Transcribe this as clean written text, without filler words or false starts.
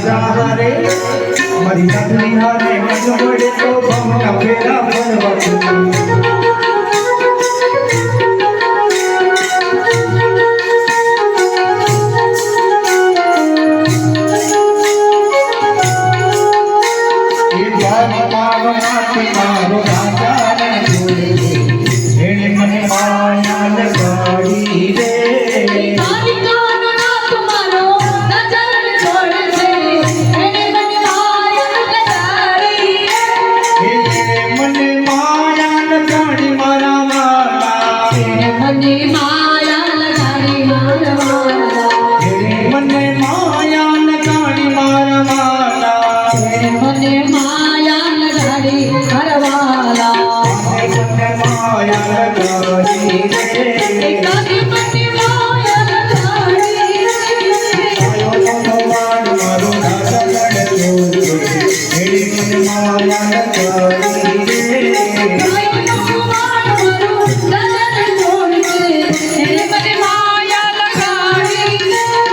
सहारे मरी नथनी हारे मज बड़े तो भंगा फेरा बनवत मारो राजा ने जोड़े एने मने माया लगाड़ी रे माया